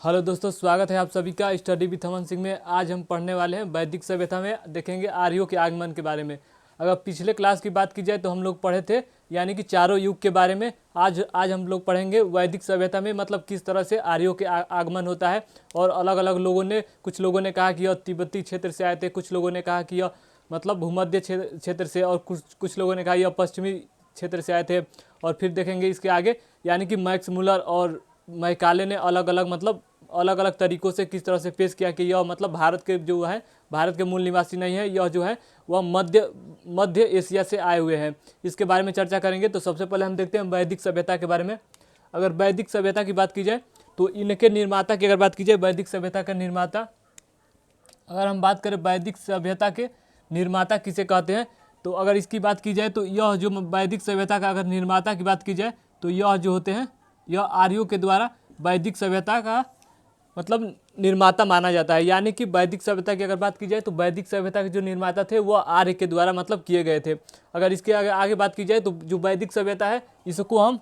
Hello दोस्तों, स्वागत है आप सभी का स्टडी विथ अमन सिंह में। आज हम पढ़ने वाले हैं वैदिक सभ्यता में देखेंगे आर्यों के आगमन के बारे में। अगर पिछले क्लास की बात की जाए तो हम लोग पढ़े थे यानी कि चारों युग के बारे में। आज हम लोग पढ़ेंगे वैदिक सभ्यता में, मतलब किस तरह से आर्यों के आगमन होता है। और अलग अलग लोगों ने, कुछ लोगों ने कहा कि यह तिब्बती क्षेत्र से आए थे, कुछ लोगों ने कहा कि यह मतलब भूमध्य क्षेत्र से, और कुछ लोगों ने कहा यह पश्चिमी क्षेत्र से आए थे। और फिर देखेंगे इसके आगे यानी कि मैक्स मुलर और मैकाले ने अलग अलग तरीक़ों से किस तरह से पेश किया कि यह मतलब भारत के जो है, भारत के मूल निवासी नहीं है, यह जो है वह मध्य एशिया से आए हुए हैं। इसके बारे में चर्चा करेंगे। तो सबसे पहले हम देखते हैं वैदिक सभ्यता के बारे में। अगर वैदिक सभ्यता की बात की जाए तो इनके निर्माता की अगर बात की जाए, वैदिक सभ्यता का निर्माता, अगर हम बात करें वैदिक सभ्यता के निर्माता किसे कहते हैं, तो अगर इसकी बात की जाए तो यह जो वैदिक सभ्यता का अगर निर्माता की बात की जाए तो यह जो होते हैं, यह आर्यों के द्वारा वैदिक सभ्यता का मतलब निर्माता माना जाता है। यानी कि वैदिक सभ्यता की अगर बात की जाए तो वैदिक सभ्यता के जो निर्माता थे वो आर्य के द्वारा मतलब किए गए थे। अगर इसके आगे बात की जाए तो जो वैदिक सभ्यता है, इसको हम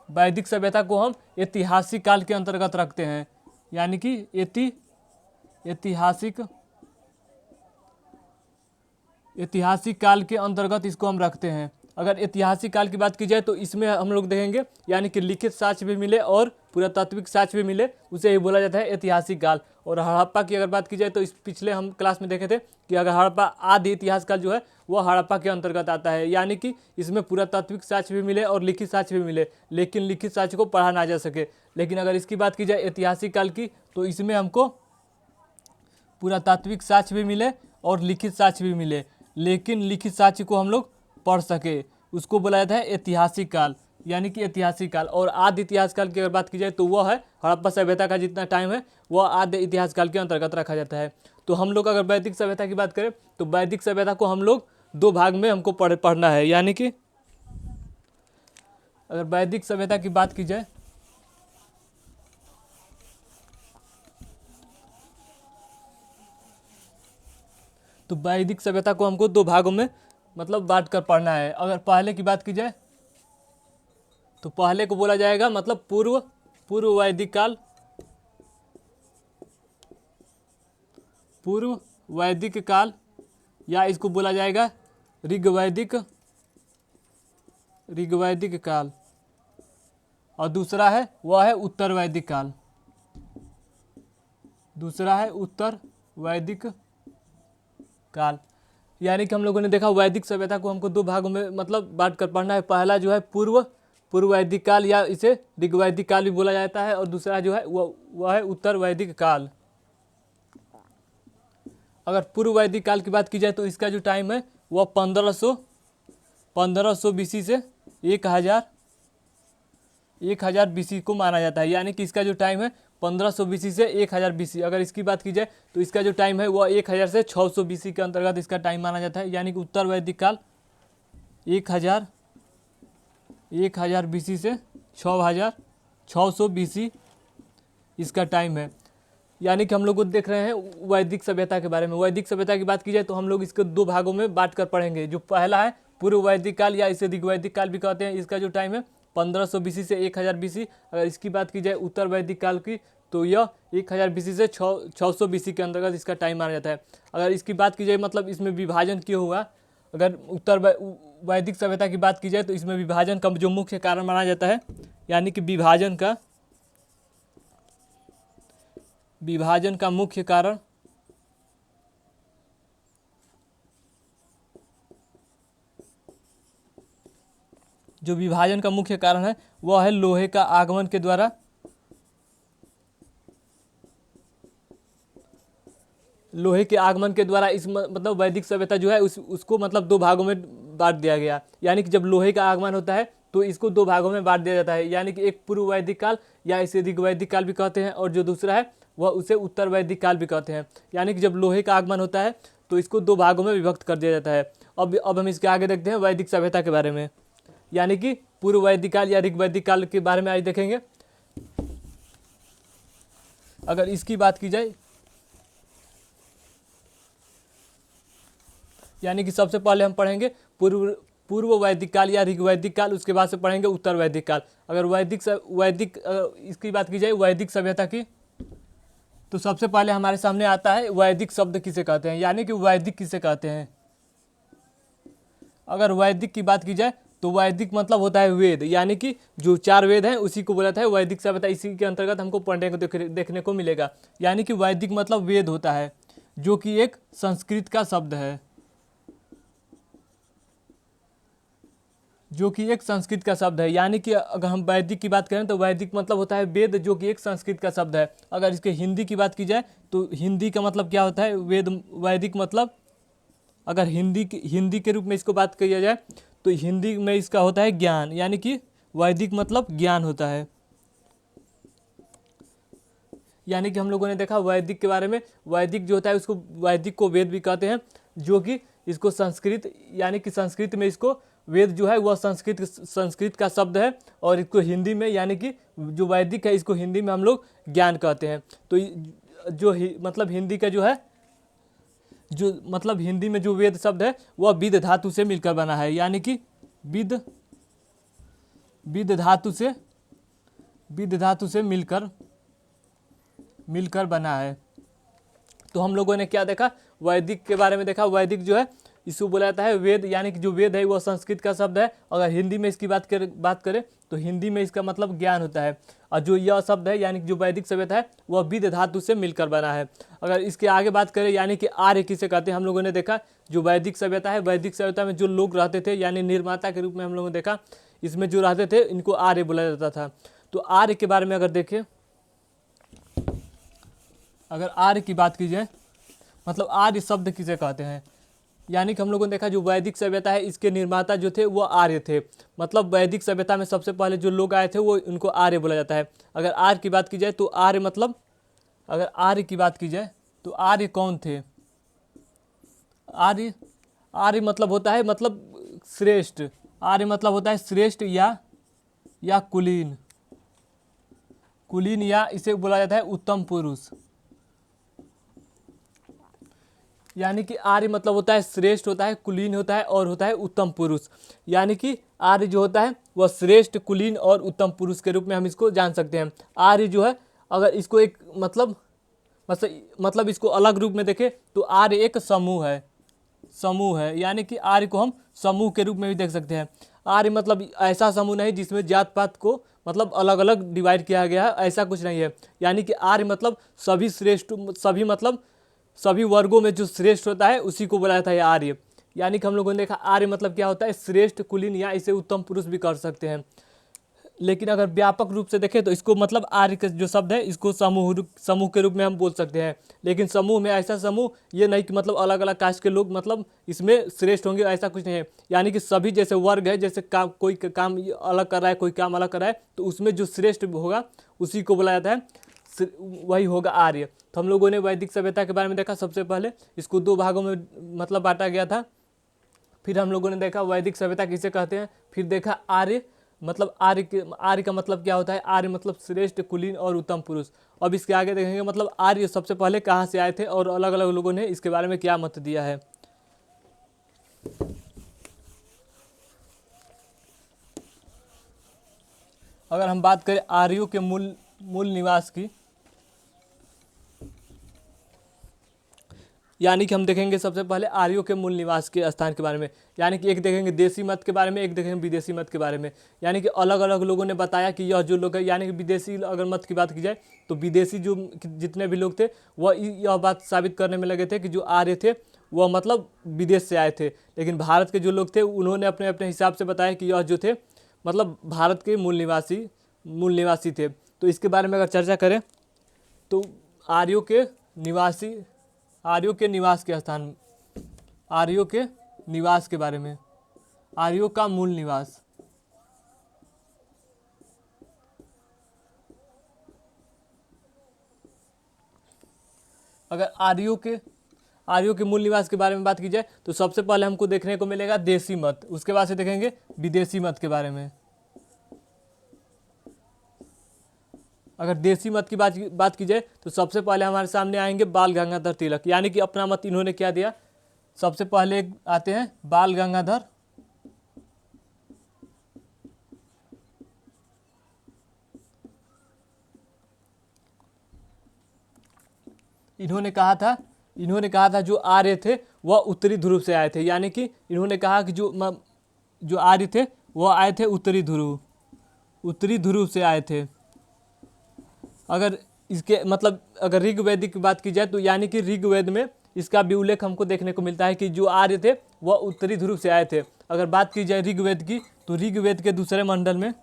वैदिक सभ्यता को हम ऐतिहासिक काल के अंतर्गत रखते हैं। यानी कि ऐतिहासिक काल के अंतर्गत इसको हम रखते हैं। अगर ऐतिहासिक काल की बात की जाए तो इसमें हम लोग देखेंगे यानी कि लिखित साक्ष्य भी मिले और पुरातात्विक साक्ष्य भी मिले, उसे ही बोला जाता है ऐतिहासिक काल। और हड़प्पा की अगर बात की जाए तो इस पिछले हम क्लास में देखे थे कि अगर हड़प्पा आदि इतिहास काल जो है वह हड़प्पा के अंतर्गत आता है। यानी कि इसमें पुरातात्विक साक्ष्य भी मिले और लिखित साक्ष्य भी मिले, लेकिन लिखित साक्ष्य को पढ़ा ना जा सके। लेकिन अगर इसकी बात की जाए ऐतिहासिक काल की, तो इसमें हमको पुरातात्विक साक्ष्य भी मिले और लिखित साक्ष्य भी मिले, लेकिन लिखित साक्ष्य को हम लोग पढ़ सके, उसको बोला जाता है ऐतिहासिक काल। यानी कि ऐतिहासिक काल। और आदि इतिहास काल की अगर बात की जाए तो वह है हड़प्पा सभ्यता का जितना टाइम है वह आदि इतिहास काल के अंतर्गत रखा जाता है। तो हम लोग अगर वैदिक सभ्यता की बात करें तो वैदिक सभ्यता को हम लोग दो भाग में हमको पढ़ना है। यानी कि अगर वैदिक सभ्यता की बात की जाए तो वैदिक सभ्यता को हमको दो भागों में मतलब बांट कर पढ़ना है। अगर पहले की बात की जाए तो पहले को बोला जाएगा मतलब पूर्व वैदिक काल, पूर्व वैदिक काल, या इसको बोला जाएगा ऋग्वैदिक काल। और दूसरा है वह है उत्तर वैदिक काल। दूसरा है उत्तर वैदिक काल। यानी कि हम लोगों ने देखा वैदिक सभ्यता को हमको दो भागों में मतलब बांट कर पढ़ना है। पहला जो है पूर्व वैदिक काल, या इसे ऋग्वैदिक काल भी बोला जाता है, और दूसरा जो है वह है उत्तर वैदिक काल। अगर पूर्व वैदिक काल की बात की जाए तो इसका जो टाइम है वह 1500 बीसी से 1000 बीसी को माना जाता है। यानी कि इसका जो टाइम है 1500 बीसी से 1000 बीसी। अगर इसकी बात की जाए तो इसका जो टाइम है वह 1000 से 600 बीसी के अंतर्गत इसका टाइम माना जाता है। यानी कि उत्तर वैदिक काल 1000 बीसी से 600 बीसी इसका टाइम है। यानी कि हम लोग देख रहे हैं वैदिक सभ्यता के बारे में। वैदिक सभ्यता की बात की जाए तो हम लोग इसको दो भागों में बांट कर पढ़ेंगे। जो पहला है पूर्व वैदिक काल, या इसे ऋग्वैदिक काल भी कहते हैं, इसका जो टाइम है 1500 बीसी से 1000 बीसी। अगर इसकी बात की जाए उत्तर वैदिक काल की तो यह 1000 बीसी से 600 बीसी के अंतर्गत इसका टाइम माना जाता है। अगर इसकी बात की जाए मतलब इसमें विभाजन क्यों हुआ, अगर उत्तर वैदिक सभ्यता की बात की जाए तो इसमें विभाजन का जो मुख्य कारण माना जाता है, यानी कि विभाजन का मुख्य कारण जो विभाजन का मुख्य कारण है वह है लोहे का आगमन के द्वारा। लोहे के आगमन के द्वारा इस मतलब वैदिक सभ्यता जो है उसको मतलब दो भागों में बांट दिया गया। यानी कि जब लोहे का आगमन होता है तो इसको दो भागों में बांट दिया जाता है। यानी कि एक पूर्व वैदिक काल, या इसे ऋग्वैदिक काल भी कहते हैं, और जो दूसरा है वह उसे उत्तर वैदिक काल भी कहते हैं। यानी कि जब लोहे का आगमन होता है तो इसको दो भागों में विभक्त कर दिया जाता है। अब हम इसके आगे देखते हैं वैदिक सभ्यता के बारे में। यानी कि पूर्व वैदिक काल या ऋग्वैदिक काल के बारे में आज देखेंगे। अगर इसकी बात की जाए यानी कि सबसे पहले हम पढ़ेंगे पूर्व वैदिक काल या ऋग्वैदिक काल, उसके बाद से पढ़ेंगे उत्तर वैदिक काल। अगर इसकी बात की जाए वैदिक सभ्यता की, तो सबसे पहले हमारे सामने आता है वैदिक शब्द किसे कहते हैं, यानी कि वैदिक किसे कहते हैं। अगर वैदिक की बात की जाए तो वैदिक मतलब होता है वेद, यानी कि जो 4 वेद हैं उसी को बोला था वैदिक सभ्यता, इसी के अंतर्गत हमको पढ़ने को देखने को मिलेगा। यानी कि वैदिक मतलब वेद होता है, जो कि एक संस्कृत का शब्द है, जो कि एक संस्कृत का शब्द है। यानी कि अगर हम वैदिक की बात करें तो वैदिक मतलब होता है वेद, जो कि एक संस्कृत का शब्द है। अगर इसके हिंदी की बात की जाए तो हिंदी का मतलब क्या होता है, वेद वैदिक मतलब, अगर हिंदी के रूप में इसको बात किया जाए तो हिंदी में इसका होता है ज्ञान, यानी कि वैदिक मतलब ज्ञान होता है। यानी कि हम लोगों ने देखा वैदिक के बारे में, वैदिक जो होता है उसको वैदिक को वेद भी कहते हैं, जो कि इसको संस्कृत, यानी कि संस्कृत में इसको वेद जो है वह संस्कृत का शब्द है, और इसको हिंदी में, यानी कि जो वैदिक है इसको हिंदी में हम लोग ज्ञान कहते हैं। तो मतलब हिंदी का जो है, जो मतलब हिंदी में जो वेद शब्द है वह विद धातु से मिलकर बना है, यानी कि विद धातु से मिलकर बना है। तो हम लोगों ने क्या देखा, वैदिक के बारे में देखा। वैदिक जो है इसको बोला जाता है वेद, यानी कि जो वेद है वह संस्कृत का शब्द है। अगर हिंदी में इसकी बात करें तो हिंदी में इसका मतलब ज्ञान होता है। और जो यह शब्द है यानी कि जो वैदिक सभ्यता है वह विद धातु से मिलकर बना है। अगर इसके आगे बात करें, यानी कि आर्य किसे कहते हैं, हम लोगों ने देखा जो वैदिक सभ्यता है, वैदिक सभ्यता में जो लोग रहते थे, यानी निर्माता के रूप में हम लोगों ने देखा, इसमें जो रहते थे इनको आर्य बोला जाता था। तो आर्य के बारे में अगर देखें, अगर आर्य की बात की जाए, मतलब आर्य शब्द किसे कहते हैं, यानी कि हम लोगों ने देखा जो वैदिक सभ्यता है इसके निर्माता जो थे वो आर्य थे। मतलब वैदिक सभ्यता में सबसे पहले जो लोग आए थे वो उनको आर्य बोला जाता है। अगर आर्य की बात की जाए तो आर्य मतलब, अगर आर्य की बात की जाए तो आर्य कौन थे, आर्य मतलब होता है मतलब श्रेष्ठ, आर्य मतलब होता है श्रेष्ठ या कुलीन, या इसे बोला जाता है उत्तम पुरुष। यानी कि आर्य मतलब होता है श्रेष्ठ, होता है कुलीन, होता है और होता है उत्तम पुरुष। यानी कि आर्य जो होता है वह श्रेष्ठ, कुलीन और उत्तम पुरुष के रूप में हम इसको जान सकते हैं। आर्य जो है, अगर इसको एक मतलब इसको अलग रूप में देखें तो आर्य एक समूह है, यानी कि आर्य को हम समूह के रूप में भी देख सकते हैं। आर्य मतलब ऐसा समूह नहीं जिसमें जात पात को मतलब अलग अलग डिवाइड किया गया है, ऐसा कुछ नहीं है। यानी कि आर्य मतलब सभी श्रेष्ठ, सभी वर्गों में जो श्रेष्ठ होता है उसी को बोला जाता है आर्य। यानी कि हम लोगों ने देखा आर्य मतलब क्या होता है, श्रेष्ठ, कुलीन या इसे उत्तम पुरुष भी कर सकते हैं। लेकिन अगर व्यापक रूप से देखें तो इसको मतलब आर्य का जो शब्द है इसको समूह के रूप में हम बोल सकते हैं। लेकिन समूह में ऐसा समूह ये नहीं कि मतलब अलग अलग कास्ट के लोग मतलब इसमें श्रेष्ठ होंगे, ऐसा कुछ नहीं है। यानी कि सभी जैसे वर्ग है, जैसे कोई काम अलग कर रहा है, कोई काम अलग कर रहा है, तो उसमें जो श्रेष्ठ होगा उसी को बोला जाता है, वही होगा आर्य। तो हम लोगों ने वैदिक सभ्यता के बारे में देखा। सबसे पहले इसको 2 भागों में मतलब बांटा गया था। फिर हम लोगों ने देखा वैदिक सभ्यता किसे कहते हैं, फिर देखा आर्य मतलब आर्य का मतलब क्या होता है, आर्य मतलब श्रेष्ठ, कुलीन और उत्तम पुरुष। अब इसके आगे देखेंगे मतलब आर्य सबसे पहले कहाँ से आए थे और अलग अलग लोगों ने इसके बारे में क्या मत दिया है। अगर हम बात करें आर्यों के मूल निवास की, यानी कि हम देखेंगे सबसे पहले आर्यों के मूल निवास के स्थान के बारे में। यानी कि एक देखेंगे देसी मत के बारे में, एक देखेंगे विदेशी मत के बारे में। यानी कि अलग अलग लोगों ने बताया कि यह जो लोग है, यानी कि विदेशी अगर मत की बात की जाए तो विदेशी जो जितने भी लोग थे वह यह बात साबित करने में लगे थे कि जो आर्य थे वह मतलब विदेश से आए थे। लेकिन भारत के जो लोग थे उन्होंने अपने अपने हिसाब से बताया कि यह जो थे मतलब भारत के मूल निवासी थे। तो इसके बारे में अगर चर्चा करें तो आर्यों के निवास के स्थान, आर्यों के निवास के बारे में, आर्यों का मूल निवास। अगर आर्यों के मूल निवास के बारे में बात की जाए तो सबसे पहले हमको देखने को मिलेगा देसी मत, उसके बाद से देखेंगे विदेशी मत के बारे में। अगर देसी मत की बात की जाए तो सबसे पहले हमारे सामने आएंगे बाल गंगाधर तिलक। यानी कि अपना मत इन्होंने क्या दिया, सबसे पहले आते हैं बाल गंगाधर इन्होंने कहा था जो आर्य थे वह उत्तरी ध्रुव से आए थे, यानी कि इन्होंने कहा कि जो आर्य थे वह आए थे उत्तरी ध्रुव से आए थे। अगर इसके मतलब अगर ऋग्वेद की बात की जाए तो यानी कि ऋग्वेद में इसका भी उल्लेख हमको देखने को मिलता है कि जो आर्य थे वह उत्तरी ध्रुव से आए थे। अगर बात की जाए ऋग्वेद की तो ऋग्वेद के दूसरे मंडल में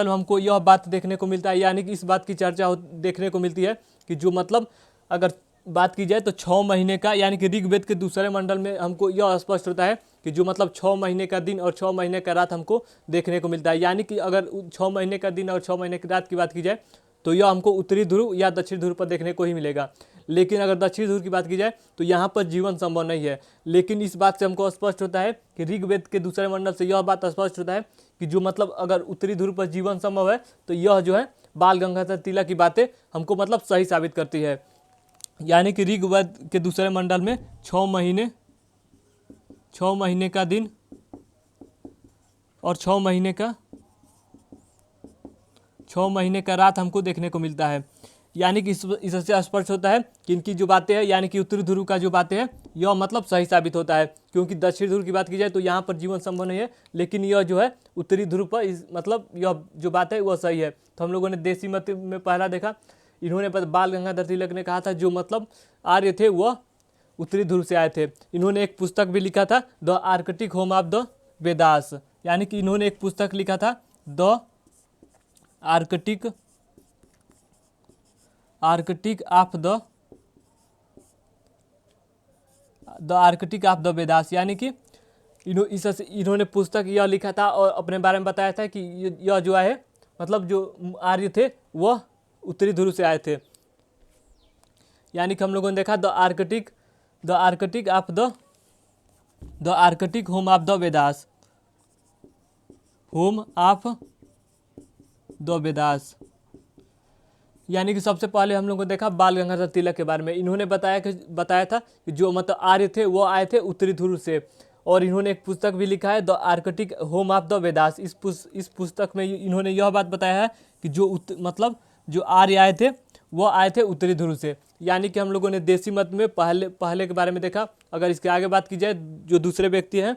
हमको यह बात देखने को मिलता है, यानी कि इस बात की चर्चा देखने को मिलती है कि जो मतलब अगर बात की जाए तो 6 महीने का, यानी कि ऋग्वेद के दूसरे मंडल में हमको यह स्पष्ट होता है कि जो मतलब 6 महीने का दिन और 6 महीने का रात हमको देखने को मिलता है। यानी कि अगर 6 महीने का दिन और 6 महीने की रात की बात की जाए तो यह हमको उत्तरी ध्रुव या दक्षिण ध्रुव पर देखने को ही मिलेगा। लेकिन अगर दक्षिण ध्रुव की बात की जाए तो यहाँ पर जीवन संभव नहीं है। लेकिन इस बात से हमको स्पष्ट होता है कि ऋग्वेद के दूसरे मंडल से यह बात स्पष्ट होता है कि जो मतलब अगर उत्तरी ध्रुव पर जीवन संभव है तो यह जो है बाल गंगाधर तिलक की बातें हमको मतलब सही साबित करती है। यानी कि ऋग्वेद के दूसरे मंडल में 6 महीने का दिन और 6 महीने का रात हमको देखने को मिलता है। यानी कि इससे स्पष्ट होता है कि इनकी जो बातें हैं, यानी कि उत्तरी ध्रुव का जो बातें हैं यह मतलब सही साबित होता है, क्योंकि दक्षिण ध्रुव की बात की जाए तो यहाँ पर जीवन संभव नहीं है, लेकिन यह जो है उत्तरी ध्रुव पर मतलब यह जो बात है वह सही है। तो हम लोगों ने देसी मत में पहला देखा, इन्होंने बाल गंगाधर तिलक ने कहा था जो मतलब आर्य थे वह उत्तरी ध्रुव से आए थे। इन्होंने एक पुस्तक भी लिखा था the Arctic home of the Vedas, यानी कि इन्होंने एक पुस्तक लिखा था the Arctic of the Vedas, यानी कि इन्होंने पुस्तक यह लिखा था और अपने बारे में बताया था कि यह जो है मतलब जो आर्य थे वह उत्तरी ध्रुव से आए थे। यानी कि हम लोगों ने देखा the Arctic home of the Vedas, यानी कि सबसे पहले हम लोगों को देखा बाल गंगाधर तिलक के बारे में। इन्होंने बताया था कि जो मतलब आर्य थे वो आए थे उत्तरी ध्रुव से, और इन्होंने एक पुस्तक भी लिखा है the Arctic home of the Vedas. इस पुस्तक में इन्होंने यह बात बताया है कि मतलब जो आर्य आए थे वो आए थे उत्तरी ध्रुव से। यानी कि हम लोगों ने देसी मत में पहले के बारे में देखा। अगर इसके आगे बात की जाए जो दूसरे व्यक्ति हैं,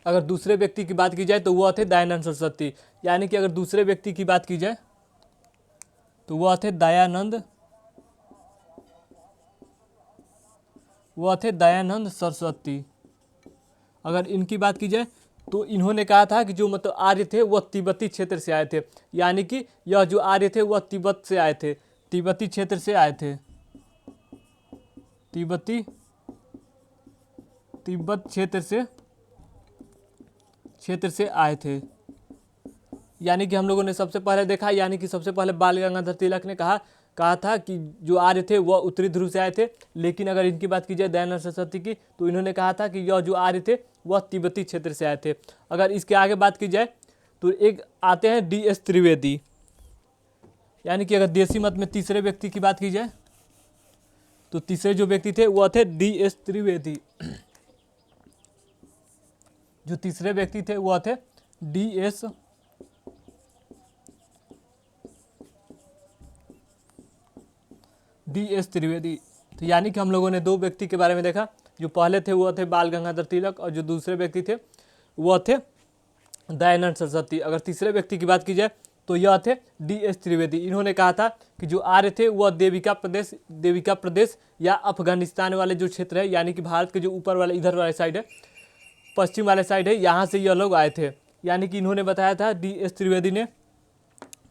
अगर दूसरे व्यक्ति की बात की जाए तो वह थे दयानंद सरस्वती। यानी कि अगर दूसरे व्यक्ति की बात की जाए तो वह थे दयानंद सरस्वती। अगर इनकी बात की जाए तो इन्होंने कहा था कि जो मतलब आर्य थे वह तिब्बती क्षेत्र से आए थे। यानी कि यह जो आर्य थे वह तिब्बत क्षेत्र से आए थे, तिब्बत क्षेत्र से आए थे। यानी कि हम लोगों ने सबसे पहले देखा, यानी कि सबसे पहले बाल गंगाधर तिलक ने कहा था कि जो आर्य थे वह उत्तरी ध्रुव से आए थे। लेकिन अगर इनकी बात की जाए दयानंद सरस्वती की तो इन्होंने कहा था कि यह जो आर्य थे वह तिब्बती क्षेत्र से आए थे। अगर इसके आगे बात की जाए तो एक आते हैं DS त्रिवेदी। यानी कि अगर देसी मत में तीसरे व्यक्ति की बात की जाए तो तीसरे जो व्यक्ति थे वह थे DS त्रिवेदी। जो तीसरे व्यक्ति थे वह थे DS त्रिवेदी। तो यानी कि हम लोगों ने 2 व्यक्ति के बारे में देखा। जो पहले थे वह थे बाल गंगाधर तिलक, और जो दूसरे व्यक्ति थे वह थे दयानंद सरस्वती। अगर तीसरे व्यक्ति की बात की जाए तो यह थे DS त्रिवेदी। इन्होंने कहा था कि जो आर्य थे वह देविका प्रदेश या अफगानिस्तान वाले जो क्षेत्र है, यानी कि भारत के जो ऊपर वाले इधर वाले साइड है, पश्चिम वाले साइड है, यहाँ से यह लोग आए थे। यानी कि इन्होंने बताया था DS त्रिवेदी ने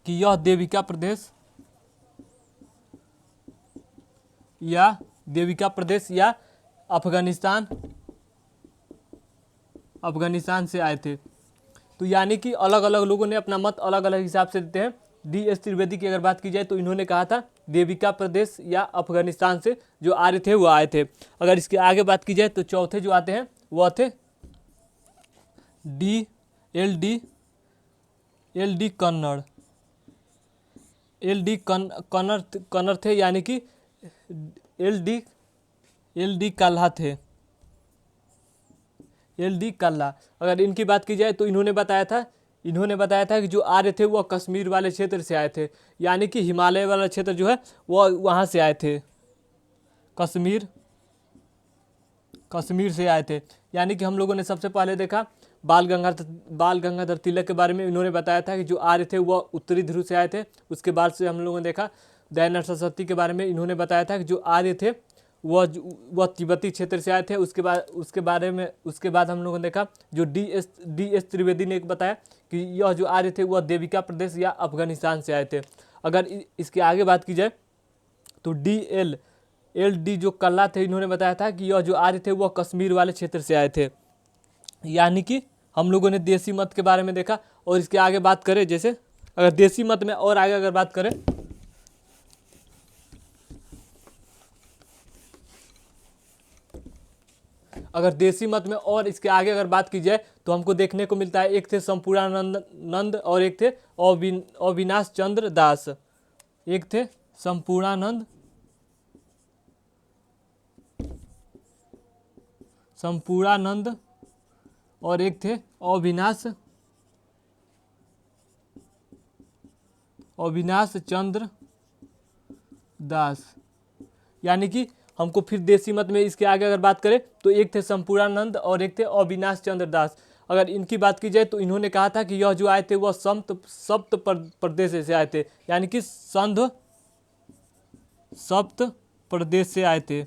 कि यह देविका प्रदेश या अफगानिस्तान से आए थे। तो यानी कि अलग अलग लोगों ने अपना मत अलग अलग हिसाब से देते हैं। DS त्रिवेदी की अगर बात की जाए तो इन्होंने कहा था देविका प्रदेश या अफगानिस्तान से जो आर्य थे वो आए थे। अगर इसके आगे बात की जाए तो चौथे जो आते हैं वह थे LD कन्नड़ थे। यानी कि LD एल डी काल्हा थे, एल डी काल्हा। अगर इनकी बात की जाए तो इन्होंने बताया था कि जो आर्य थे वह कश्मीर वाले क्षेत्र से आए थे, यानी कि हिमालय वाला क्षेत्र जो है वह वहाँ से आए थे, कश्मीर कश्मीर से आए थे। यानी कि हम लोगों ने सबसे पहले देखा बाल गंगाधर तिलक के बारे में। इन्होंने बताया था कि जो आर्य थे वह उत्तरी ध्रुव से आए थे। उसके बाद से हम लोगों ने देखा दयानंद सरस्वती के बारे में। इन्होंने बताया था कि जो आर्य थे वह तिब्बती क्षेत्र से आए थे। उसके बाद हम लोगों ने देखा जो डी एस त्रिवेदी ने एक बताया कि यह जो आर्य थे वह देविका प्रदेश या अफगानिस्तान से आए थे। अगर इसके आगे बात की जाए तो एल डी जो कल्ला थे, इन्होंने बताया था कि यह जो आर्य थे वह कश्मीर वाले क्षेत्र से आए थे। यानी कि हम लोगों ने देसी मत के बारे में देखा। और इसके आगे बात करें, जैसे अगर देसी मत में और आगे अगर बात करें, अगर देसी मत में और इसके आगे अगर बात की जाए तो हमको देखने को मिलता है, एक थे संपूर्णानंद नंद और एक थे अविनाश चंद्र दास। एक थे संपूर्णानंद और एक थे अविनाश चंद्र दास। यानी कि हमको फिर देसी मत में इसके आगे अगर बात करें तो एक थे संपूर्णानंद और एक थे अविनाश चंद्र दास। अगर इनकी बात की जाए तो इन्होंने कहा था कि यह जो आए थे वह सप्त प्रदेश से आए थे, यानी कि सप्त प्रदेश से आए थे।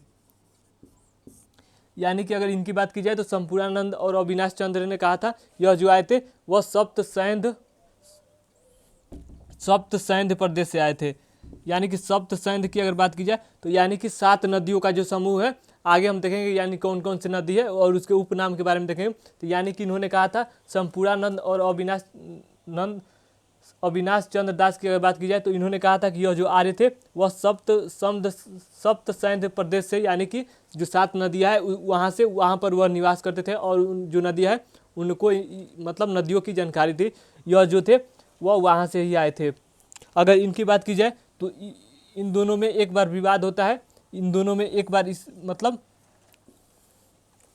यानी कि अगर इनकी बात की जाए तो संपूर्णानंद और अविनाश चंद्र ने कहा था यह जो आए थे वह सप्त सैंध प्रदेश से आए थे। यानी कि सप्त सैंध की अगर बात की जाए तो यानी कि 7 नदियों का जो समूह है। आगे हम देखेंगे यानी कौन कौन सी नदी है और उसके उपनाम के बारे में देखेंगे। तो यानी कि इन्होंने कहा था संपूर्णानंद और अविनाश चंद्र दास की अगर बात की जाए तो इन्होंने कहा था कि यह जो आर्य थे वह सप्त सैंध प्रदेश से, यानी कि जो 7 नदियाँ है वहाँ पर वह निवास करते थे और जो नदियाँ है उनको मतलब नदियों की जानकारी थी। यह जो थे वह वहाँ से ही आए थे। अगर इनकी बात की जाए तो इन दोनों में एक बार विवाद होता है,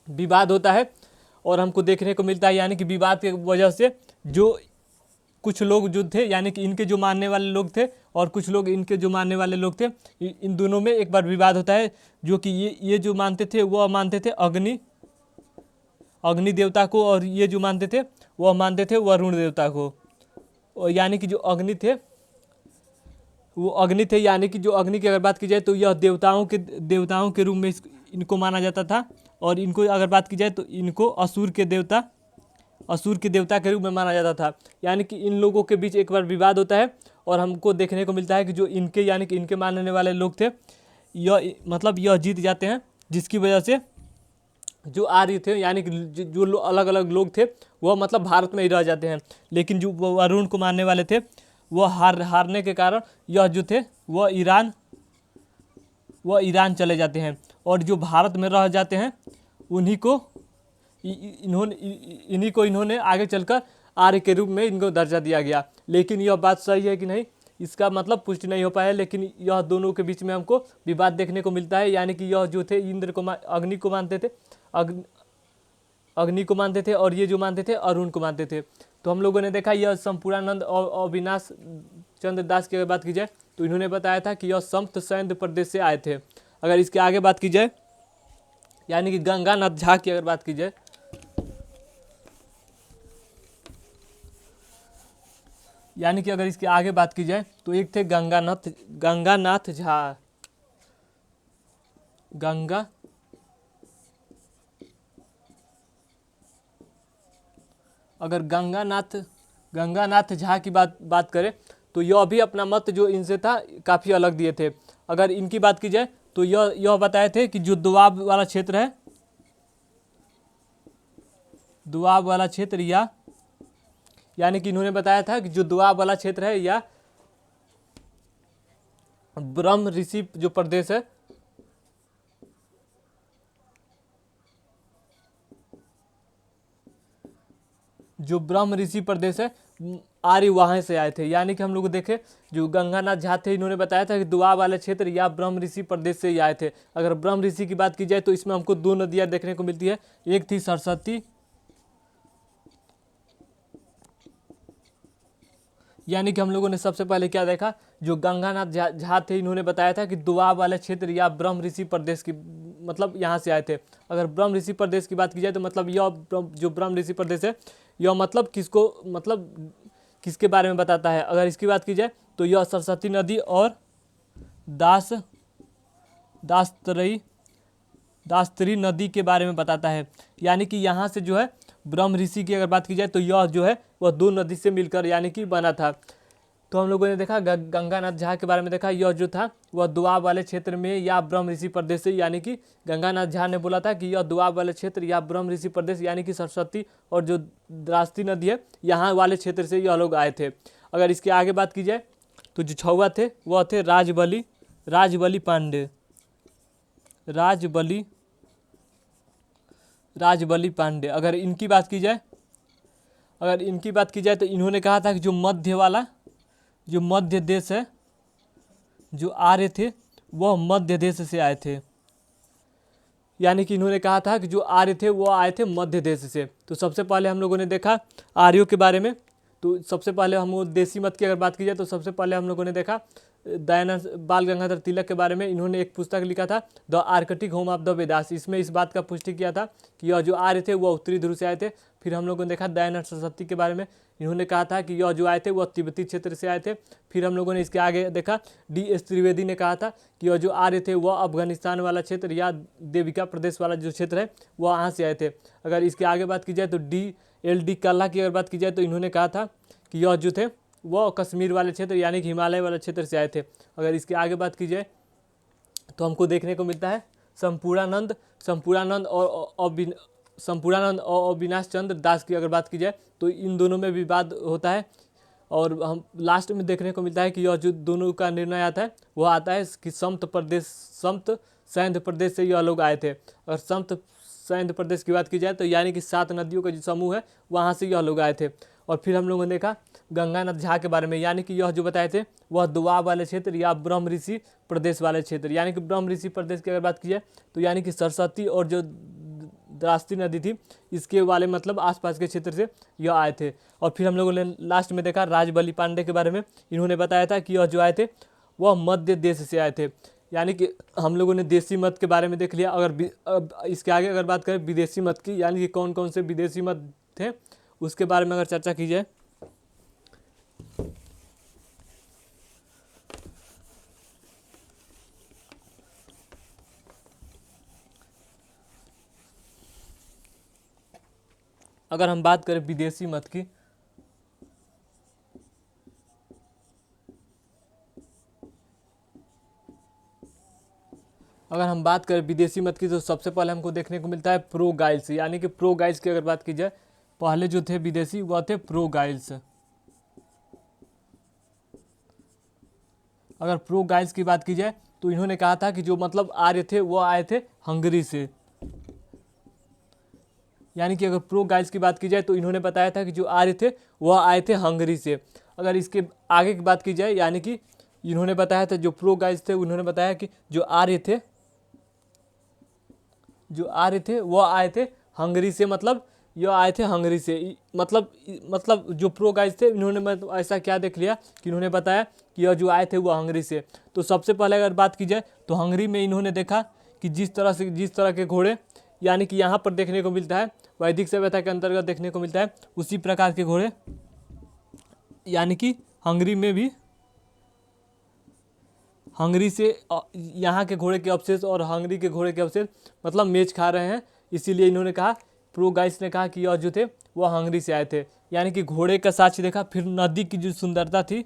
विवाद होता है और हमको देखने को मिलता है। यानी कि विवाद की वजह से जो कुछ लोग जो थे, यानी कि इनके जो मानने वाले लोग थे और कुछ लोग इनके जो मानने वाले लोग थे, इन दोनों में एक बार विवाद होता है। जो कि ये जो मानते थे वह मानते थे अग्नि देवता को और ये जो मानते थे वह मानते थे वरुण देवता को। और यानी कि जो अग्नि थे वो अग्नि थे, यानी कि जो अग्नि की अगर बात की जाए तो यह देवताओं के रूप में इनको माना जाता था। और इनको अगर बात की जाए तो इनको असुर के देवता के रूप में माना जाता था। यानी कि इन लोगों के बीच एक बार विवाद होता है और हमको देखने को मिलता है कि जो इनके यानी कि इनके मानने वाले लोग थे यह जीत जाते हैं, जिसकी वजह से जो आर्य थे यानी कि जो अलग अलग लोग थे वह मतलब भारत में ही रह जाते हैं। लेकिन जो वरुण को मानने वाले थे वह हारने के कारण यह जो थे वह ईरान चले जाते हैं। और जो भारत में रह जाते हैं इन्हीं को इन्होंने आगे चलकर आर्य के रूप में इनको दर्जा दिया गया। लेकिन यह बात सही है कि नहीं इसका मतलब पुष्टि नहीं हो पाया। लेकिन यह दोनों के बीच में हमको विवाद देखने को मिलता है। यानी कि यह जो थे अग्नि को मानते थे और ये जो मानते थे अरुण को मानते थे। तो हम लोगों ने देखा यह संपूर्णानंद और अविनाश चंद्र दास की अगर बात की जाए तो इन्होंने बताया था कि यह सप्त सैंध प्रदेश से आए थे। अगर इसके आगे बात की जाए यानी कि गंगानाथ झा की अगर बात की जाए, यानी कि अगर इसके आगे बात की जाए तो एक थे गंगानाथ झा। अगर गंगानाथ झा की बात करें तो यह भी अपना मत जो इनसे था काफ़ी अलग दिए थे। अगर इनकी बात की जाए तो यह बताए थे कि जो दोआब वाला क्षेत्र है, दोआब वाला क्षेत्र यानी कि इन्होंने बताया था कि जो दोआब वाला क्षेत्र है या ब्रह्म ऋषि जो प्रदेश है, जो ब्रह्म ऋषि प्रदेश है आर्य वहाँ से आए थे। यानी कि हम लोग देखें जो गंगानाथ झा थे, इन्होंने बताया था कि दुआब वाले क्षेत्र या ब्रह्म ऋषि प्रदेश से ही आए थे। अगर ब्रह्म ऋषि की बात की जाए तो इसमें हमको दो नदियाँ देखने को मिलती है, एक थी सरस्वती, यानी कि हम लोगों ने सबसे पहले क्या देखा, जो गंगानाथ झा थे, इन्होंने बताया था कि दुआब वाले क्षेत्र या ब्रह्म ऋषि प्रदेश की मतलब यहाँ से आए थे। अगर ब्रह्म ऋषि प्रदेश की बात की जाए तो मतलब यह जो ब्रह्म ऋषि प्रदेश है यह मतलब किसको, मतलब किसके बारे में बताता है। अगर इसकी बात की जाए तो यह सरस्वती नदी और दास्तरी नदी के बारे में बताता है। यानी कि यहाँ से जो है ब्रह्म ऋषि की अगर बात की जाए तो यह जो है वह दो नदी से मिलकर यानी कि बना था। तो हम लोगों ने देखा गंगानाथ झा के बारे में देखा, यह जो था वह दुआब वाले क्षेत्र में या ब्रह्म ऋषि प्रदेश से, यानी कि गंगानाथ झा ने बोला था कि यह दुआब वाले क्षेत्र या ब्रह्म ऋषि प्रदेश यानी कि सरस्वती और जो द्रास्ती नदी है यहाँ वाले क्षेत्र से यह लोग आए थे। अगर इसके आगे बात की जाए तो जो छौवा थे वह थे राजबली पांडे। अगर इनकी बात की जाए तो इन्होंने कहा था कि जो मध्य देश है, जो आर्य थे वह मध्य देश से आए थे। यानी कि इन्होंने कहा था कि जो आर्य थे वो आए थे मध्य देश से। तो सबसे पहले हम लोगों ने देखा आर्यों के बारे में। तो सबसे पहले हम देसी मत की अगर बात की जाए तो सबसे पहले हम लोगों ने देखा दयानंद बाल गंगाधर तिलक के बारे में। इन्होंने एक पुस्तक लिखा था the Arctic home of the Vedas. इसमें इस बात का पुष्टि किया था कि यह जो आर्य थे वह उत्तरी ध्रुव से आए थे। फिर हम लोगों ने देखा दयानंद सरस्वती के बारे में। इन्होंने कहा था कि यह जो आए थे वह तिब्बती क्षेत्र से आए थे। फिर हम लोगों ने इसके आगे देखा D.S. त्रिवेदी ने कहा था कि यह जो आर्य थे वह अफगानिस्तान वाला क्षेत्र या देविका प्रदेश वाला जो क्षेत्र है वह वहाँ से आए थे। अगर इसके आगे बात की जाए तो D.L.D. कल्ला की अगर बात की जाए तो इन्होंने कहा था कि यह जो थे वह कश्मीर वाले क्षेत्र यानी कि हिमालय वाले क्षेत्र से आए थे। अगर इसके आगे बात की जाए तो हमको देखने को मिलता है संपूर्णानंद और अविनाश चंद्र दास की अगर बात की जाए तो इन दोनों में विवाद होता है। और हम लास्ट में देखने को मिलता है कि यह जो दोनों का निर्णय आता है वह आता है कि समत सैंध प्रदेश से यह लोग आए थे। और समत सैंध प्रदेश की बात की जाए तो यानी कि 7 नदियों का जो समूह है वहाँ से यह लोग आए थे। और फिर हम लोगों ने देखा गंगानाथ झा के बारे में, यानी कि यह जो बताए थे वह दुआब वाले क्षेत्र या ब्रह्म ऋषि प्रदेश वाले क्षेत्र, यानी कि ब्रह्म ऋषि प्रदेश की अगर बात की जाए तो यानी कि सरस्वती और जो द्रास्ती नदी थी इसके वाले मतलब आसपास के क्षेत्र से यह आए थे। और फिर हम लोगों ने लास्ट में देखा राजबली पांडे के बारे में। इन्होंने बताया था कि यह जो आए थे वह मध्य देश से आए थे। यानी कि हम लोगों ने देसी मत के बारे में देख लिया। अगर इसके आगे अगर बात करें विदेशी मत की, यानी कि कौन कौन से विदेशी मत थे उसके बारे में अगर चर्चा की जाए अगर हम बात करें विदेशी मत की तो सबसे पहले हमको देखने को मिलता है प्रो गाइल्स। यानी कि प्रो गाइल्स की अगर बात की जाए पहले जो थे विदेशी वह थे प्रो गाइल्स। अगर प्रो गाइल्स की बात की जाए तो इन्होंने कहा था कि जो मतलब आर्य थे वो आए थे हंगरी से। यानी कि अगर प्रो गाइल्स की बात की जाए तो इन्होंने बताया था कि जो आर्य थे वह आए थे हंगरी से। अगर इसके आगे की बात की जाए यानी कि इन्होंने बताया था जो प्रो गाइल्स थे उन्होंने बताया कि जो आर्य थे वह आए थे हंगरी से। मतलब यह आए थे हंगरी से मतलब जो प्रो गाइज थे इन्होंने मतलब ऐसा क्या देख लिया कि इन्होंने बताया कि यह जो आए थे वह हंगरी से। तो सबसे पहले अगर बात की जाए तो हंगरी में इन्होंने देखा कि जिस तरह के घोड़े यानी कि यहाँ पर देखने को मिलता है वैदिक सभ्यता के अंतर्गत देखने को मिलता है उसी प्रकार के घोड़े यानी कि हंगरी में भी हंगरी से यहाँ के घोड़े के अवशेष और हंगरी के घोड़े के अवशेष मतलब मेच खा रहे हैं। इसीलिए इन्होंने कहा प्रो गाइस ने कहा कि यह जो थे वह हंगरी से आए थे। यानी कि घोड़े का साक्ष्य देखा। फिर नदी की जो सुंदरता थी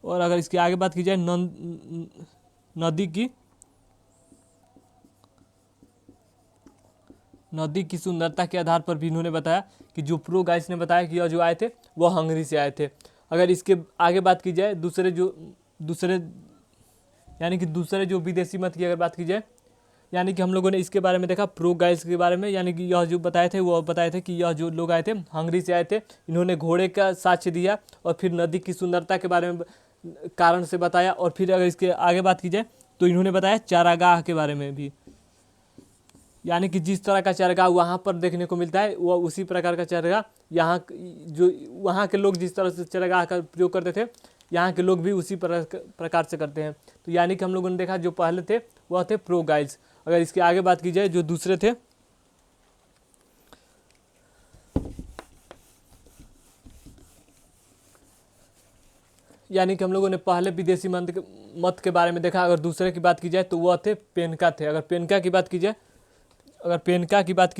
और अगर इसकी आगे बात की जाए नदी की सुंदरता के आधार पर भी इन्होंने बताया कि जो प्रो गाइस ने बताया कि यह जो आए थे वह हंगरी से आए थे। अगर इसके आगे बात की जाए दूसरे जो विदेशी मत की अगर बात की जाए यानी कि हम लोगों ने इसके बारे में देखा प्रो गाइस के बारे में, यानी कि यह जो बताए थे वो बताए थे कि यह जो लोग आए थे हंगरी से आए थे, इन्होंने घोड़े का साक्ष्य दिया और फिर नदी की सुंदरता के बारे में कारण से बताया। और फिर अगर इसके आगे बात की जाए तो इन्होंने बताया चारागाह के बारे में भी, यानी कि जिस तरह का चारागाह वहाँ पर देखने को मिलता है वह उसी प्रकार का चारागाह यहाँ जो वहाँ के लोग जिस तरह से चारागाह का प्रयोग करते थे यहाँ के लोग भी उसी प्रकार से करते हैं। तो यानी कि हम लोगों ने देखा जो पहले थे वह थे प्रो गाइड्स। अगर इसके आगे बात की जाए जो दूसरे थे, यानी कि हम लोगों ने पहले विदेशी मत के बारे में देखा। अगर दूसरे की बात की जाए तो वह थे पेनका थे। अगर पेनका की बात की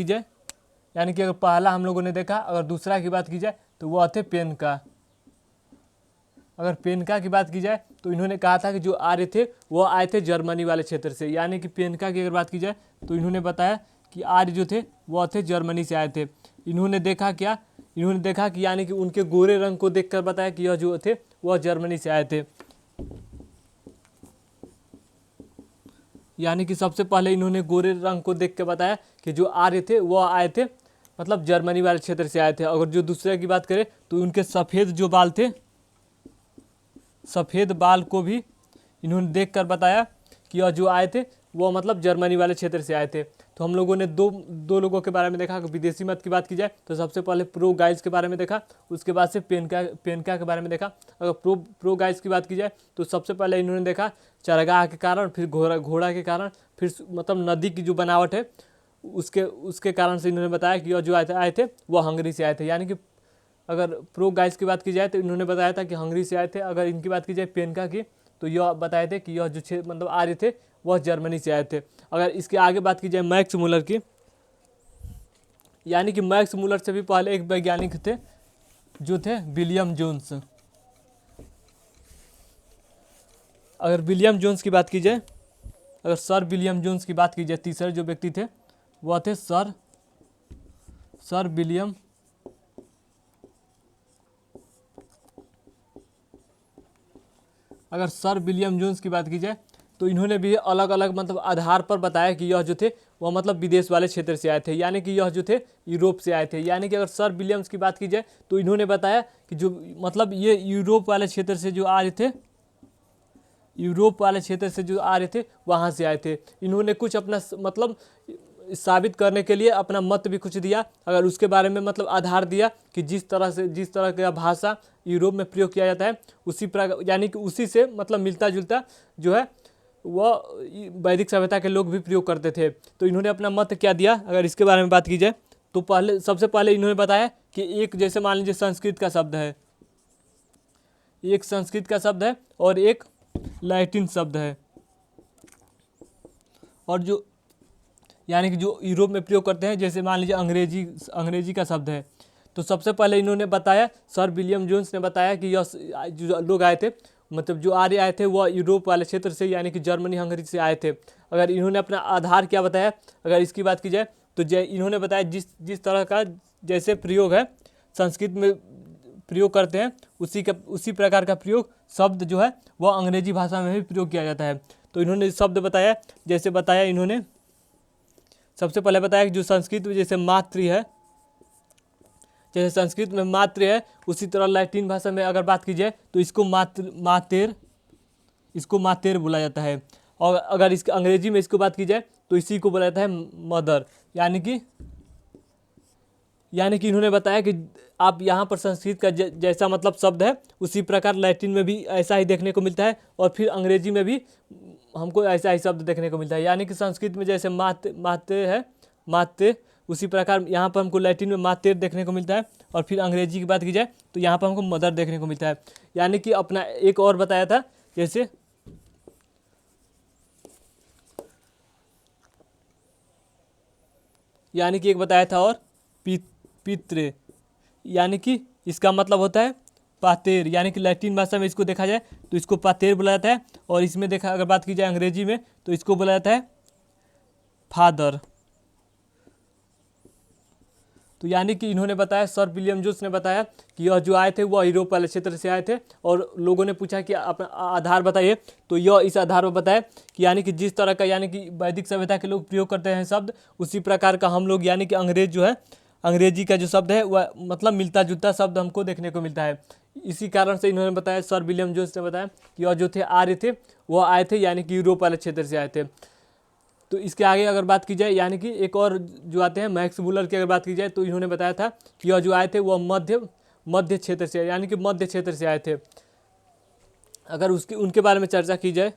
जाए यानी कि अगर पहला हम लोगों ने देखा, अगर दूसरा की बात की जाए तो वह थे पेनका। अगर पेनका की बात की जाए तो इन्होंने कहा था कि जो आर्य थे वह आए थे जर्मनी वाले क्षेत्र से। यानी कि पेनका की अगर बात की जाए तो इन्होंने बताया कि आर्य जो थे वह थे जर्मनी से आए थे। इन्होंने देखा क्या, इन्होंने देखा कि यानी कि उनके गोरे रंग को देखकर बताया कि यह जो थे वह जर्मनी से आए थे। यानी कि सबसे पहले इन्होंने गोरे रंग को देख के बताया कि जो आर्य थे वह आए थे मतलब जर्मनी वाले क्षेत्र से आए थे। अगर जो दूसरे की बात करें तो उनके सफ़ेद जो बाल थे, सफ़ेद बाल को भी इन्होंने देखकर बताया कि यह जो आए थे वो मतलब जर्मनी वाले क्षेत्र से आए थे। तो हम लोगों ने दो लोगों के बारे में देखा। विदेशी मत की बात की जाए तो सबसे पहले प्रो गाइड्स के बारे में देखा, उसके बाद से पेनका के बारे में देखा। अगर प्रो गाइड्स की बात की जाए तो सबसे पहले इन्होंने देखा चारागाह के कारण, फिर घोड़ा के कारण, फिर मतलब नदी की जो बनावट है उसके कारण से इन्होंने बताया कि यह जो आए थे वह हंगरी से आए थे। यानी कि अगर प्रो गाइड्स की बात की जाए तो इन्होंने बताया था कि हंगरी से आए थे। अगर इनकी बात की जाए पेनका की तो यह बताए थे कि यह जो मतलब आर्य थे वह जर्मनी से आए थे। अगर इसके आगे बात की जाए मैक्स मूलर की, यानी कि मैक्स मूलर से भी पहले एक वैज्ञानिक थे जो थे विलियम जोन्स। अगर विलियम जोन्स की बात की जाए, अगर सर विलियम जोन्स की बात की जाए, तीसरे जो व्यक्ति थे वह थे सर विलियम अगर सर विलियम जोन्स की बात की जाए तो इन्होंने भी अलग अलग मतलब आधार पर बताया कि यह जो थे वह मतलब विदेश वाले क्षेत्र से आए थे, यानी कि यह जो थे यूरोप से आए थे। यानी कि अगर सर विलियम्स की बात की जाए तो इन्होंने बताया कि जो मतलब ये यूरोप वाले क्षेत्र से जो आ रहे थे, यूरोप वाले क्षेत्र से जो आ रहे थे वहाँ से आए थे। इन्होंने कुछ अपना मतलब साबित करने के लिए अपना मत भी कुछ दिया, अगर उसके बारे में मतलब आधार दिया कि जिस तरह का भाषा यूरोप में प्रयोग किया जाता है उसी प्रकार, यानी कि उसी से मतलब मिलता जुलता जो है वह वैदिक सभ्यता के लोग भी प्रयोग करते थे। तो इन्होंने अपना मत क्या दिया, अगर इसके बारे में बात की जाए तो सबसे पहले इन्होंने बताया कि एक जैसे मान लीजिए संस्कृत का शब्द है, एक संस्कृत का शब्द है और एक लैटिन शब्द है, और जो यानी कि जो यूरोप में प्रयोग करते हैं, जैसे मान लीजिए अंग्रेजी का शब्द है। तो सबसे पहले इन्होंने बताया, सर विलियम जोन्स ने बताया कि यह जो लोग आए थे मतलब जो आर्य आए थे वह यूरोप वाले क्षेत्र से यानी कि जर्मनी हंगरी से आए थे। अगर इन्होंने अपना आधार क्या बताया, अगर इसकी बात की जाए तो इन्होंने बताया जिस तरह का जैसे प्रयोग है संस्कृत में प्रयोग करते हैं उसी प्रकार का प्रयोग शब्द जो है वह अंग्रेजी भाषा में भी प्रयोग किया जाता है। तो इन्होंने शब्द बताया, जैसे बताया इन्होंने सबसे पहले बताया कि जो संस्कृत में जैसे मातृ है, जैसे संस्कृत में मातृ है उसी तरह लैटिन भाषा में अगर बात की जाए तो इसको मातेर बोला जाता है। और अगर इसके अंग्रेजी में इसको बात की जाए तो इसी को बोला जाता है मदर। यानी कि इन्होंने बताया कि आप यहाँ पर संस्कृत का जैसा मतलब शब्द है उसी प्रकार लैटिन में भी ऐसा ही देखने को मिलता है, और फिर अंग्रेजी में भी हमको ऐसा ही शब्द देखने को मिलता है। यानी कि संस्कृत में जैसे माते है माते, उसी प्रकार यहाँ पर हमको लैटिन में मातेर देखने को मिलता है, और फिर अंग्रेजी की बात की जाए तो यहाँ पर हमको मदर देखने को मिलता है। यानी कि अपना एक और बताया था, जैसे यानी कि एक बताया था और पितृ, यानी कि इसका मतलब होता है पातेर। यानी कि लैटिन भाषा में इसको देखा जाए तो इसको पातेर बोला जाता है, और इसमें देखा अगर बात की जाए अंग्रेजी में तो इसको बोला जाता है फादर। तो यानी कि इन्होंने बताया, सर विलियम जोन्स ने बताया कि यह जो आए थे वह यूरोप वाले क्षेत्र से आए थे। और लोगों ने पूछा कि आप आधार बताइए, तो यह इस आधार पर बताया कि यानी कि जिस तरह का यानी कि वैदिक सभ्यता के लोग प्रयोग करते हैं शब्द, उसी प्रकार का हम लोग यानी कि अंग्रेज जो है, अंग्रेजी का जो शब्द है वह मतलब मिलता जुलता शब्द हमको देखने को मिलता है। इसी कारण से इन्होंने बताया, सर विलियम जोन्स ने बताया कि यह जो थे आर्य थे वह आए थे यानी कि यूरोप वाले क्षेत्र से आए थे। तो इसके आगे अगर बात की जाए, यानी कि एक और जो आते हैं मैक्स मूलर की अगर बात की जाए, तो इन्होंने बताया था कि यह जो आए थे वह मध्य क्षेत्र से, यानी कि मध्य क्षेत्र से आए थे। अगर उसकी उनके बारे में चर्चा की जाए,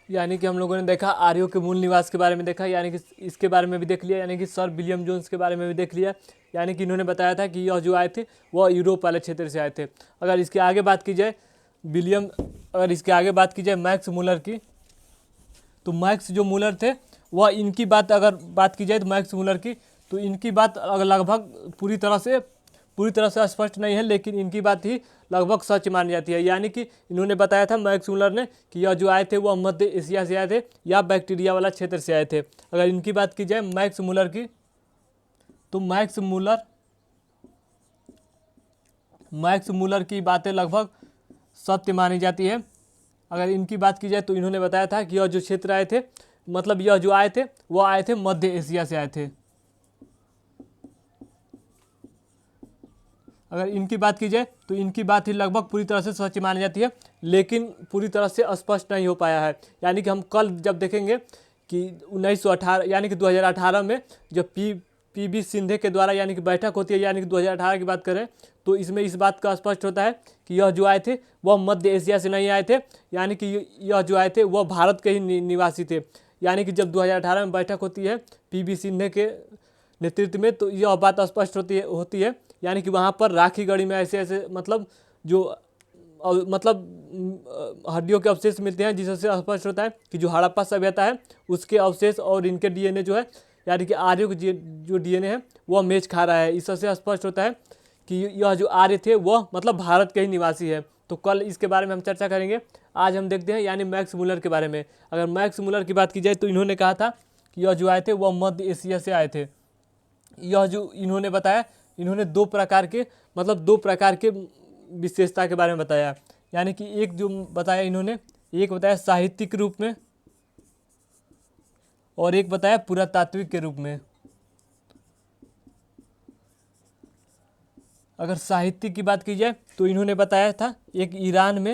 यानी कि हम लोगों ने देखा आर्यों के मूल निवास के बारे में देखा, यानी कि इसके बारे में भी देख लिया, यानी कि सर विलियम जोन्स के बारे में भी देख लिया, यानी कि इन्होंने बताया था कि यह जो आए थे वह यूरोप वाले क्षेत्र से आए थे। अगर इसके आगे बात की जाए अगर इसके आगे बात की जाए मैक्स मूलर की, तो मैक्स जो मूलर थे वह इनकी बात अगर बात की जाए तो मैक्स मूलर की, तो इनकी बात लगभग पूरी तरह से स्पष्ट नहीं है, लेकिन इनकी बात ही लगभग सच मानी जाती है। यानी कि इन्होंने बताया था मैक्स मूलर ने कि यह जो आए थे वह मध्य एशिया से आए थे या बैक्टीरिया वाला क्षेत्र से आए थे। अगर इनकी बात की जाए मैक्स मूलर की, तो मैक्स मूलर की बातें लगभग सत्य मानी जाती है। अगर इनकी बात की जाए तो इन्होंने बताया था कि यह जो क्षेत्र आए थे, मतलब यह जो आए थे वह आए थे मध्य एशिया से आए थे। अगर इनकी बात की जाए तो इनकी बात ही लगभग पूरी तरह से सच मानी जाती है, लेकिन पूरी तरह से स्पष्ट नहीं हो पाया है। यानी कि हम कल जब देखेंगे कि 1918 यानी कि 2018 में जब पी.बी. सिंधे के द्वारा यानी कि बैठक होती है, यानी कि 2018 की बात करें, तो इसमें इस बात का स्पष्ट होता है कि यह जो आए थे वह मध्य एशिया से नहीं आए थे, यानी कि यह जो आए थे वह भारत के ही निवासी थे। यानी कि जब 2018 में बैठक होती है पी.बी. सिंधे के नेतृत्व में, तो यह बात स्पष्ट होती है। यानी कि वहाँ पर राखी गढ़ी में ऐसे ऐसे मतलब जो हड्डियों के अवशेष मिलते हैं, जिससे स्पष्ट होता है कि जो हड़प्पा सभ्यता है उसके अवशेष और इनके डीएनए जो है, यानी कि आर्यों के जो डीएनए है वह मेच खा रहा है। इससे स्पष्ट होता है कि यह जो आर्य थे वह मतलब भारत के ही निवासी है। तो कल इसके बारे में हम चर्चा करेंगे। आज हम देखते हैं यानी मैक्स मूलर के बारे में। अगर मैक्स मूलर की बात की जाए तो इन्होंने कहा था कि यह जो आए थे वह मध्य एशिया से आए थे। यह जो इन्होंने बताया, इन्होंने दो प्रकार के विशेषता के बारे में बताया। यानी कि एक जो बताया इन्होंने, एक बताया साहित्यिक रूप में और एक बताया पुरातात्विक के रूप में। अगर साहित्य की बात की जाए तो इन्होंने बताया था एक ईरान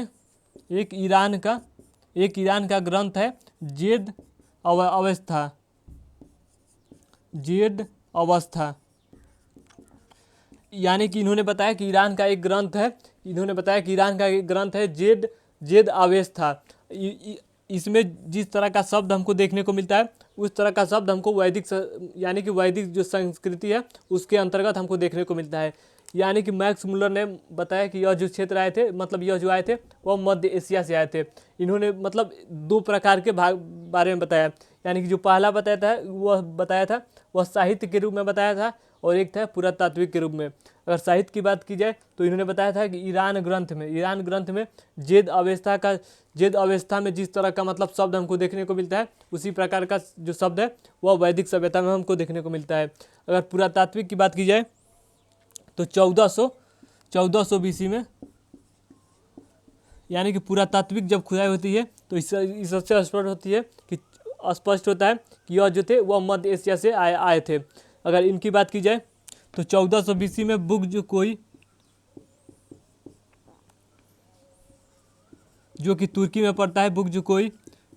का ग्रंथ है जेद अवस्था। यानी कि इन्होंने बताया कि ईरान का एक ग्रंथ है जेद अवस्था। इसमें जिस तरह का शब्द हमको देखने को मिलता है उस तरह का शब्द हमको यानी कि वैदिक जो संस्कृति है उसके अंतर्गत हमको देखने को मिलता है। यानी कि मैक्स मूलर ने बताया कि यह जो क्षेत्र आए थे, मतलब यह जो आए थे वह मध्य एशिया से आए थे। इन्होंने मतलब दो प्रकार के बारे में बताया। यानी कि जो पहला बताया था वह साहित्य के रूप में बताया था और एक था पुरातात्विक के रूप में। अगर साहित्य की बात की जाए तो इन्होंने बताया था कि ईरान ग्रंथ में जेद अवस्था में जिस तरह का मतलब शब्द हमको देखने को मिलता है उसी प्रकार का जो शब्द है वह वैदिक सभ्यता में हमको देखने को मिलता है। अगर पुरातात्विक की बात की जाए तो 1400 बीसी में, यानी कि पुरातात्विक जब खुदाई होती है तो इससे स्पष्ट होता है कि यह जो थे वह मध्य एशिया से आए थे। अगर इनकी बात की जाए तो 1400 बीसी में बुगजुकोई, जो कि तुर्की में पड़ता है बुगजुकोई,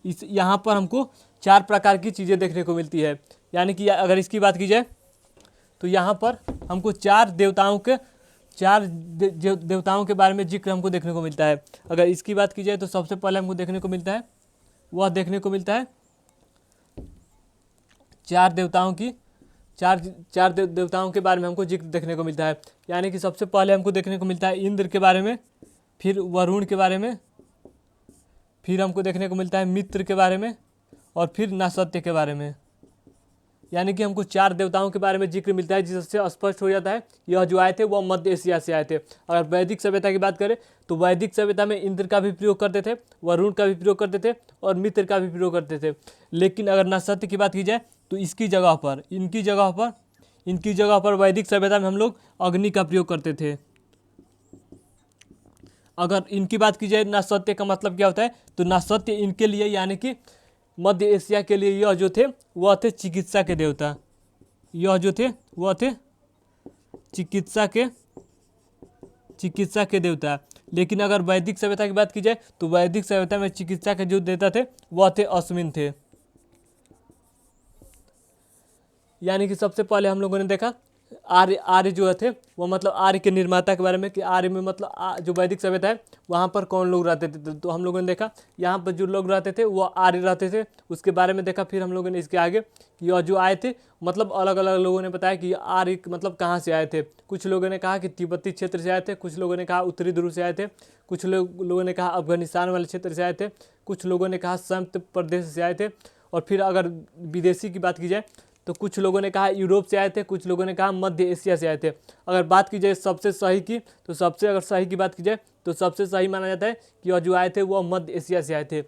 यहाँ पर हमको 4 प्रकार की चीज़ें देखने को मिलती है। यानी कि अगर इसकी बात की जाए तो यहाँ पर हमको 4 देवताओं के बारे में जिक्र हमको देखने को मिलता है। अगर इसकी बात की जाए तो सबसे पहले हमको देखने को मिलता है 4 देवताओं के बारे में हमको जिक्र देखने को मिलता है। यानी कि सबसे पहले हमको देखने को मिलता है इंद्र के बारे में, फिर वरुण के बारे में, फिर हमको देखने को मिलता है मित्र के बारे में और फिर नासत्य के बारे में। यानी कि हमको 4 देवताओं के बारे में जिक्र मिलता है, जिससे स्पष्ट हो जाता है यह जो आए थे वह मध्य एशिया से आए थे। अगर वैदिक सभ्यता की बात करें तो वैदिक सभ्यता में इंद्र का भी प्रयोग करते थे, वरुण का भी प्रयोग करते थे और मित्र का भी प्रयोग करते थे। लेकिन अगर नक्षत्र की बात की जाए तो इनकी जगह पर वैदिक सभ्यता में हम लोग अग्नि का प्रयोग करते थे। अगर इनकी बात की जाए नासत्य का मतलब क्या होता है, तो नासत्य इनके लिए यानी कि मध्य एशिया के लिए यह जो थे वह थे चिकित्सा के देवता। यह जो थे वह थे चिकित्सा के देवता। लेकिन अगर वैदिक सभ्यता की बात की जाए तो वैदिक सभ्यता में चिकित्सा के जो देवता थे वह थे अश्विन थे। यानी कि सबसे पहले हम लोगों ने देखा आर्य जो थे वो मतलब आर्य के निर्माता के बारे में, कि आर्य में मतलब जो वैदिक सभ्यता है वहाँ पर कौन लोग रहते थे। तो हम लोगों ने देखा यहाँ पर जो लोग रहते थे वो आर्य रहते थे, उसके बारे में देखा। फिर हम लोगों ने इसके आगे यह जो आए थे मतलब अलग अलग लोगों ने बताया कि आर्य मतलब कहाँ से आए थे। कुछ लोगों ने कहा कि तिब्बती क्षेत्र से आए थे, कुछ लोगों ने कहा उत्तरी ध्रुव से आए थे, कुछ लोगों ने कहा अफगानिस्तान वाले क्षेत्र से आए थे, कुछ लोगों ने कहा संयुक्त प्रदेश से आए थे। और फिर अगर विदेशी की बात की जाए तो कुछ लोगों ने कहा यूरोप से आए थे, कुछ लोगों ने कहा मध्य एशिया से आए थे। अगर बात की जाए सबसे सही की, तो अगर सही की बात की जाए तो सबसे सही माना जाता है कि वह जो आए थे वह मध्य एशिया से आए थे।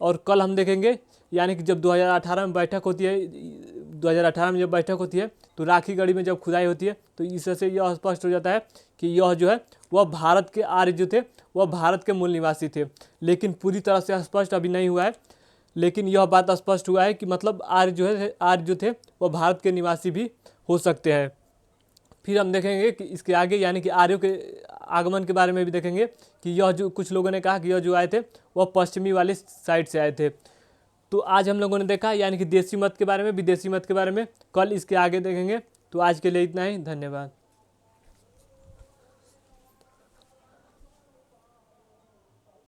और कल हम देखेंगे यानी कि जब 2018 में बैठक होती है, 2018 में जब बैठक होती है तो राखी गढ़ी में जब खुदाई होती है तो इससे यह स्पष्ट हो जाता है कि यह जो है वह भारत के आर्य जो थे वह भारत के मूल निवासी थे। लेकिन पूरी तरह से स्पष्ट अभी नहीं हुआ है, लेकिन यह बात स्पष्ट हुआ है कि मतलब आर्य जो थे वह भारत के निवासी भी हो सकते हैं। फिर हम देखेंगे कि इसके आगे यानी कि आर्यों के आगमन के बारे में भी देखेंगे कि यह जो कुछ लोगों ने कहा कि यह जो आए थे वह पश्चिमी वाली साइड से आए थे। तो आज हम लोगों ने देखा यानी कि देशी मत के बारे में, विदेशी मत के बारे में। कल इसके आगे देखेंगे। तो आज के लिए इतना ही, धन्यवाद।